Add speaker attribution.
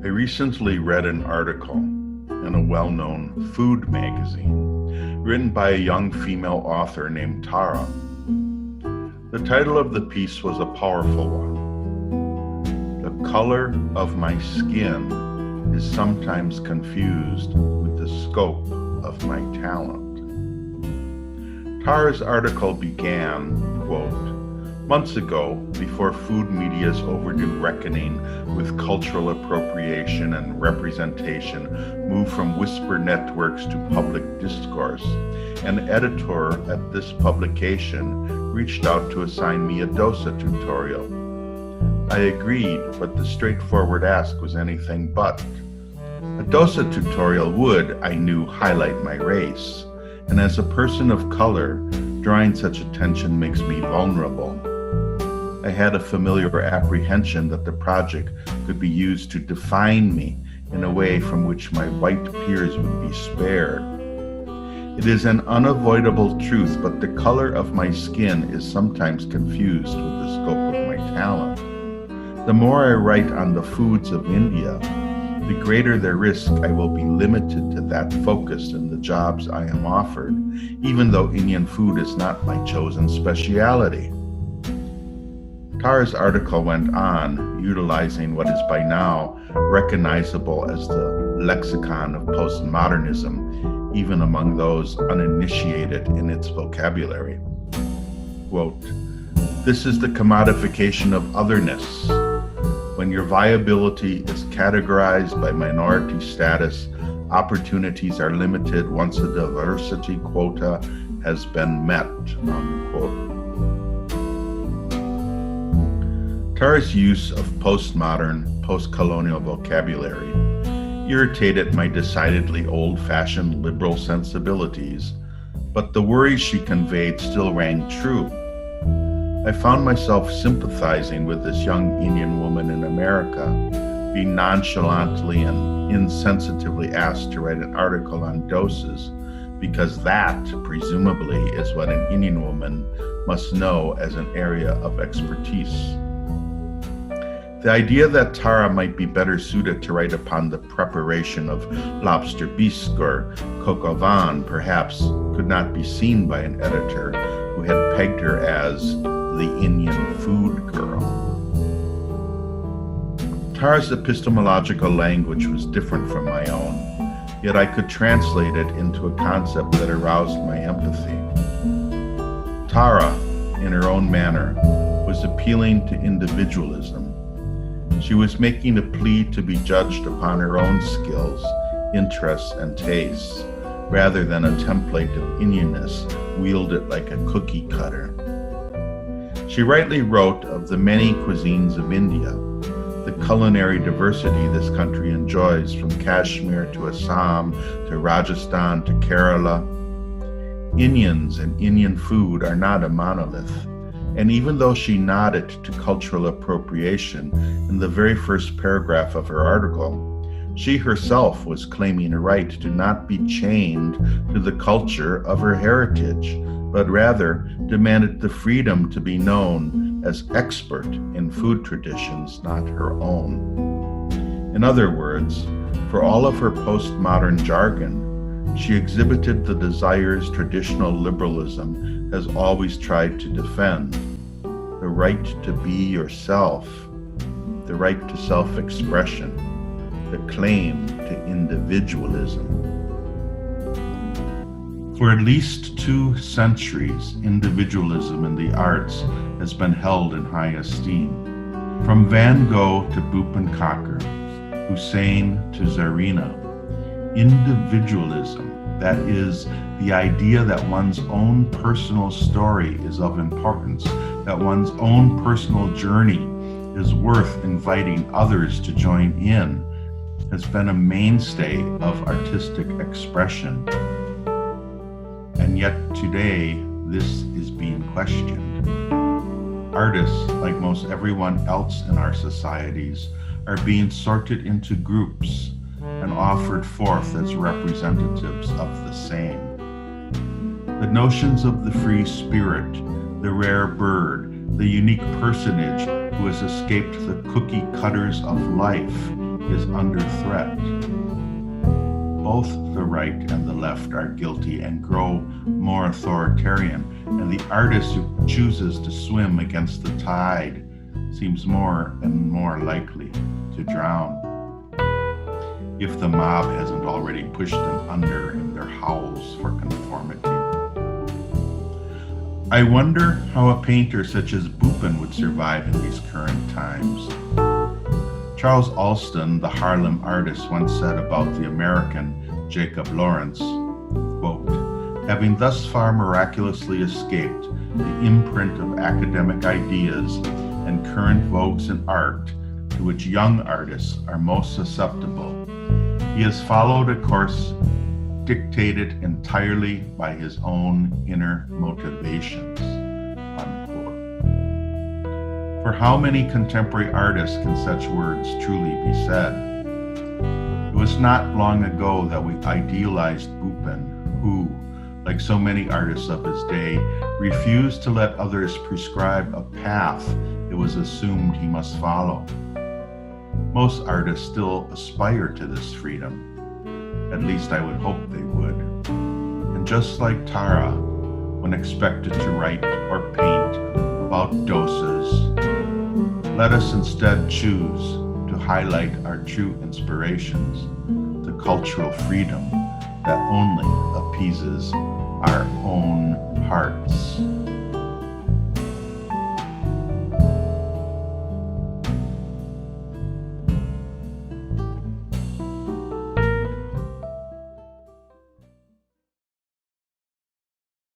Speaker 1: I recently read an article in a well-known food magazine written by a young female author named Tara. The title of the piece was a powerful one. The color of my skin is sometimes confused with the scope of my talent. Tara's article began, quote, months ago, before food media's overdue reckoning with cultural appropriation and representation moved from whisper networks to public discourse, an editor at this publication reached out to assign me a dosa tutorial. I agreed, but the straightforward ask was anything but. A dosa tutorial would, I knew, highlight my race, and as a person of color, drawing such attention makes me vulnerable. I had a familiar apprehension that the project could be used to define me in a way from which my white peers would be spared. It is an unavoidable truth, but the color of my skin is sometimes confused with the scope of my talent. The more I write on the foods of India, the greater the risk I will be limited to that focus in the jobs I am offered, even though Indian food is not my chosen speciality. Tara's article went on, utilizing what is by now recognizable as the lexicon of postmodernism, even among those uninitiated in its vocabulary. Quote, this is the commodification of otherness. When your viability is categorized by minority status, opportunities are limited once a diversity quota has been met, unquote. Tara's use of postmodern, post-colonial vocabulary irritated my decidedly old-fashioned liberal sensibilities, but the worries she conveyed still rang true. I found myself sympathizing with this young Indian woman in America, being nonchalantly and insensitively asked to write an article on doses, because that, presumably, is what an Indian woman must know as an area of expertise. The idea that Tara might be better suited to write upon the preparation of lobster bisque or coq au vin perhaps could not be seen by an editor who had pegged her as the Indian food girl. Tara's epistemological language was different from my own, yet I could translate it into a concept that aroused my empathy. Tara, in her own manner, was appealing to individualism. She was making a plea to be judged upon her own skills, interests, and tastes, rather than a template of Indianness wielded like a cookie cutter. She rightly wrote of the many cuisines of India, the culinary diversity this country enjoys from Kashmir to Assam to Rajasthan to Kerala. Indians and Indian food are not a monolith. And even though she nodded to cultural appropriation in the very first paragraph of her article, she herself was claiming a right to not be chained to the culture of her heritage, but rather demanded the freedom to be known as expert in food traditions not her own. In other words, for all of her postmodern jargon, she exhibited the desires traditional liberalism has always tried to defend: the right to be yourself, the right to self-expression, the claim to individualism. For at least 2 centuries, individualism in the arts has been held in high esteem. From Van Gogh to Bhupen Kakar, Hussein to Zarina, individualism, that is, the idea that one's own personal story is of importance, that one's own personal journey is worth inviting others to join in, has been a mainstay of artistic expression. And yet today, this is being questioned. Artists, like most everyone else in our societies, are being sorted into groups and offered forth as representatives of the same. The notions of the free spirit, the rare bird, the unique personage who has escaped the cookie cutters of life is under threat. Both the right and the left are guilty and grow more authoritarian, and the artist who chooses to swim against the tide seems more and more likely to drown, if the mob hasn't already pushed them under in their howls for conformity. I wonder how a painter such as Buchan would survive in these current times. Charles Alston, the Harlem artist, once said about the American Jacob Lawrence, quote, "Having thus far miraculously escaped the imprint of academic ideas and current vogues in art to which young artists are most susceptible, he has followed a course dictated entirely by his own inner motivations," unquote. For how many contemporary artists can such words truly be said? It was not long ago that we idealized Buchan, who, like so many artists of his day, refused to let others prescribe a path it was assumed he must follow. Most artists still aspire to this freedom. At least I would hope they would. And just like Tara, when expected to write or paint about dosas, let us instead choose to highlight our true inspirations, the cultural freedom that only appeases our own hearts.